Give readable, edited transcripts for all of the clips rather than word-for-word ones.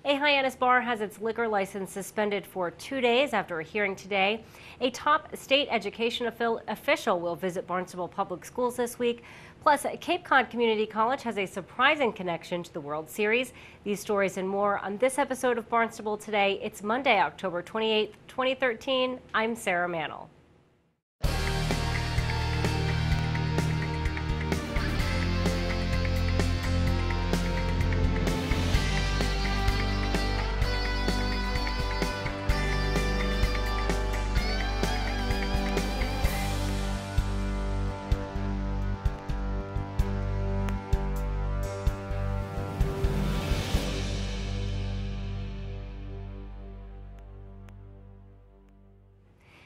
A Hyannis bar has its liquor license suspended for 2 days after a hearing today. A top state education official will visit Barnstable Public Schools this week. Plus, Cape Cod Community College has a surprising connection to the World Series. These stories and more on this episode of Barnstable Today. It's Monday, October 28th, 2013. I'm Sarah Mannel.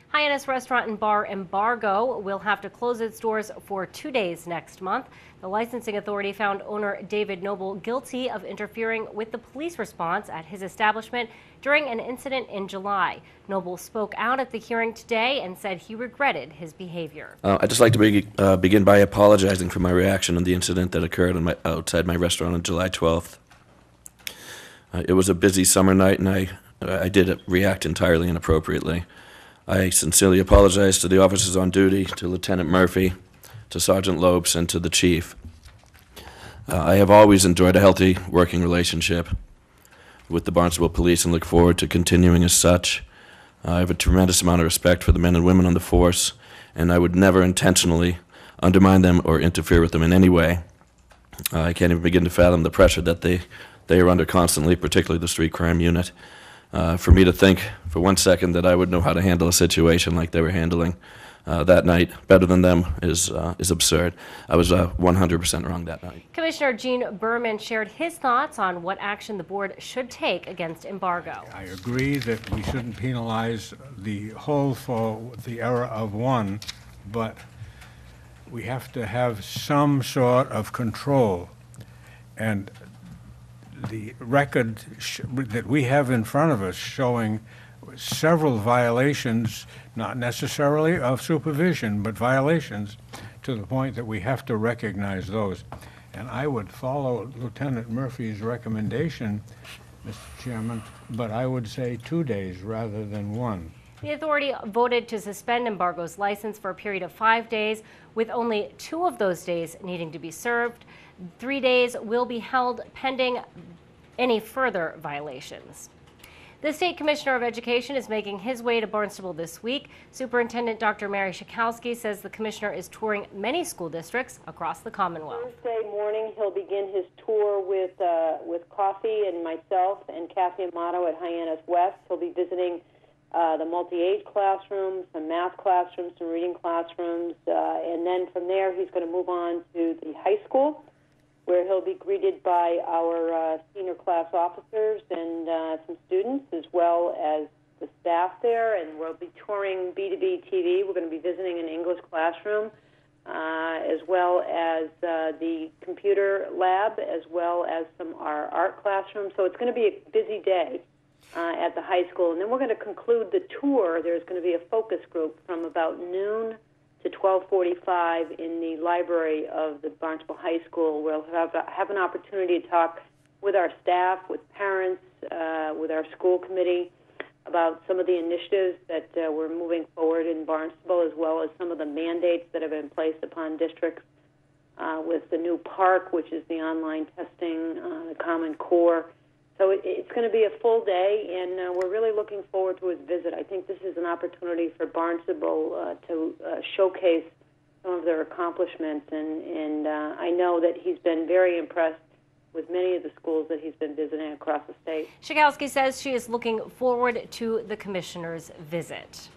Hyannis Restaurant and Bar Embargo will have to close its doors for 2 days next month. The licensing authority found owner David Noble guilty of interfering with the police response at his establishment during an incident in July. Noble spoke out at the hearing today and said he regretted his behavior. I'd just like to begin by apologizing for my reaction on the incident that occurred outside my restaurant on July 12th. It was a busy summer night, and I did react entirely inappropriately. I sincerely apologize to the officers on duty, to Lieutenant Murphy, to Sergeant Lopes, and to the Chief. I have always enjoyed a healthy working relationship with the Barnstable Police and look forward to continuing as such. I have a tremendous amount of respect for the men and women on the force, and I would never intentionally undermine them or interfere with them in any way. I can't even begin to fathom the pressure that they are under constantly, particularly the street crime unit. For me to think for 1 second that I would know how to handle a situation like they were handling that night better than them is absurd. I was 100% wrong that night. Commissioner Gene Berman shared his thoughts on what action the board should take against embargo. I agree that we shouldn't penalize the whole for the error of one, but we have to have some sort of control. And the record that we have in front of us showing several violations, not necessarily of supervision, but violations to the point that we have to recognize those. And I would follow Lieutenant Murphy's recommendation, Mr. Chairman, but I would say 2 days rather than one. The authority voted to suspend embargo's license for a period of 5 days, with only 2 of those days needing to be served. 3 days will be held pending any further violations. The State Commissioner of Education is making his way to Barnstable this week. Superintendent Dr. Mary Schakowsky says the commissioner is touring many school districts across the Commonwealth. Thursday morning, he'll begin his tour with Coffee and myself and Kathy Amato at Hyannis West. He'll be visiting the multi-age classrooms, some math classrooms, some reading classrooms, and then from there he's going to move on to the high school, where he'll be greeted by our senior class officers and some students, as well as the staff there. And we'll be touring B2B TV. We're going to be visiting an English classroom, as well as the computer lab, as well as our art classroom. So it's going to be a busy day at the high school. And then we're going to conclude the tour. There's going to be a focus group from about noon to 12:45 in the library of the Barnstable High School. We'll have an opportunity to talk with our staff, with parents, with our school committee about some of the initiatives that we're moving forward in Barnstable, as well as some of the mandates that have been placed upon districts with the new park, which is the online testing, the Common Core. So it's going to be a full day, and we're really looking forward to his visit. I think this is an opportunity for Barnstable to showcase some of their accomplishments, and I know that he's been very impressed with many of the schools that he's been visiting across the state. Schakowsky says she is looking forward to the commissioner's visit.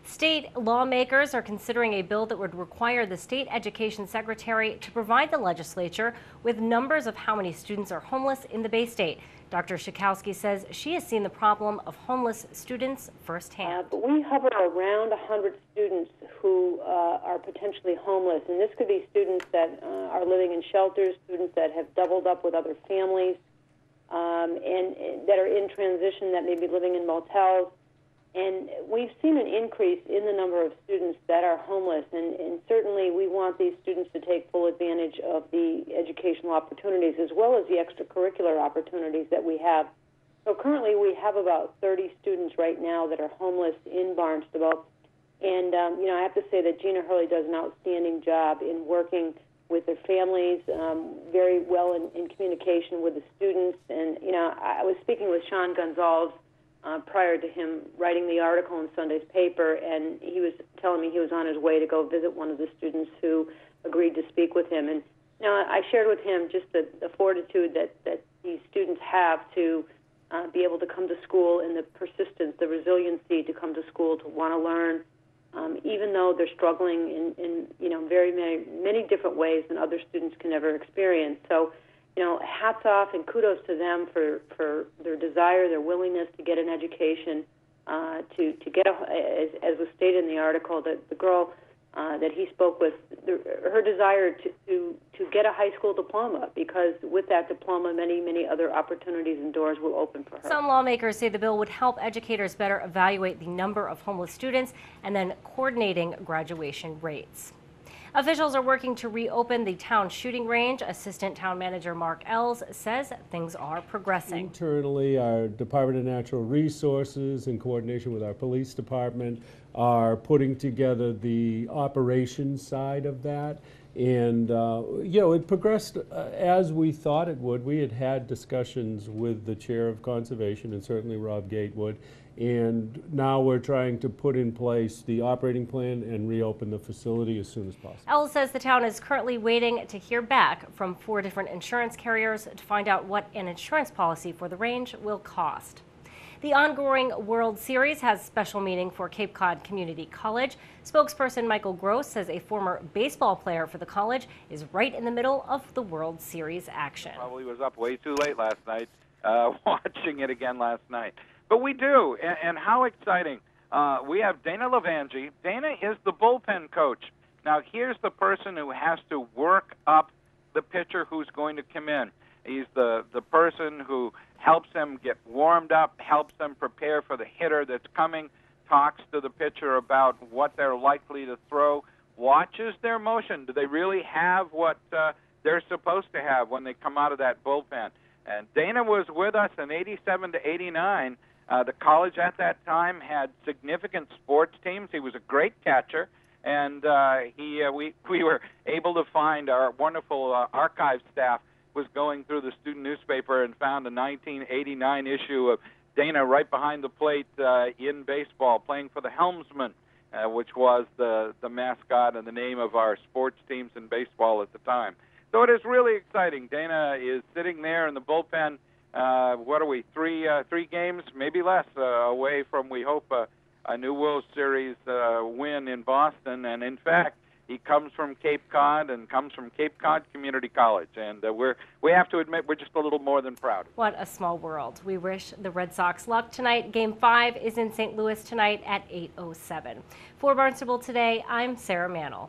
State lawmakers are considering a bill that would require the state education secretary to provide the legislature with numbers of how many students are homeless in the Bay State. Dr. Schakowsky says she has seen the problem of homeless students firsthand. We hover around 100 students who are potentially homeless, and this could be students that are living in shelters, students that have doubled up with other families, and that are in transition, that may be living in motels. And we've seen an increase in the number of students that are homeless, and certainly we want these students to take full advantage of the educational opportunities as well as the extracurricular opportunities that we have So currently we have about 30 students right now that are homeless in Barnstable. And, I have to say that Gina Hurley does an outstanding job in working with their families, very well in communication with the students. And, I was speaking with Sean Gonzalez prior to him writing the article in Sunday's paper, and he was telling me he was on his way to go visit one of the students who agreed to speak with him. And, I shared with him just the fortitude that these students have to be able to come to school, and the persistence, the resiliency to come to school, to want to learn, even though they're struggling in very many different ways than other students can ever experience. So, hats off and kudos to them for their desire, their willingness to get an education, to get as was stated in the article, that the girl that he spoke with, her desire to get a high school diploma, because with that diploma, many other opportunities and doors will open for her. Some lawmakers say the bill would help educators better evaluate the number of homeless students and then coordinating graduation rates. Officials are working to reopen the town shooting range. Assistant Town Manager Mark Ells says things are progressing. Internally, our Department of Natural Resources, in coordination with our police department, are putting together the operations side of that. And, it progressed as we thought it would. We had had discussions with the chair of conservation, and certainly Rob Gatewood. And now we're trying to put in place the operating plan and reopen the facility as soon as possible. Ells says the town is currently waiting to hear back from 4 different insurance carriers to find out what an insurance policy for the range will cost. The ongoing World Series has special meaning for Cape Cod Community College. Spokesperson Michael Gross says a former baseball player for the college is right in the middle of the World Series action. Probably was up way too late last night, watching it again last night. But we do, and how exciting. We have Dana Levangie. Dana is the bullpen coach. Now, here's the person who has to work up the pitcher who's going to come in. He's the person who helps them get warmed up, helps them prepare for the hitter that's coming, talks to the pitcher about what they're likely to throw, watches their motion. Do they really have what they're supposed to have when they come out of that bullpen? And Dana was with us in 87 to 89. The college at that time had significant sports teams. He was a great catcher, and we were able to find our wonderful archive staff was going through the student newspaper and found a 1989 issue of Dana right behind the plate in baseball, playing for the Helmsmen, which was the mascot and the name of our sports teams in baseball at the time. So it is really exciting. Dana is sitting there in the bullpen. What are we, three games, maybe less, away from, we hope, a new World Series win in Boston. And in fact, he comes from Cape Cod and comes from Cape Cod Community College. And we have to admit, we're just a little more than proud. What a small world. We wish the Red Sox luck tonight. Game 5 is in St. Louis tonight at 8:07. For Barnstable Today, I'm Sarah Mannel.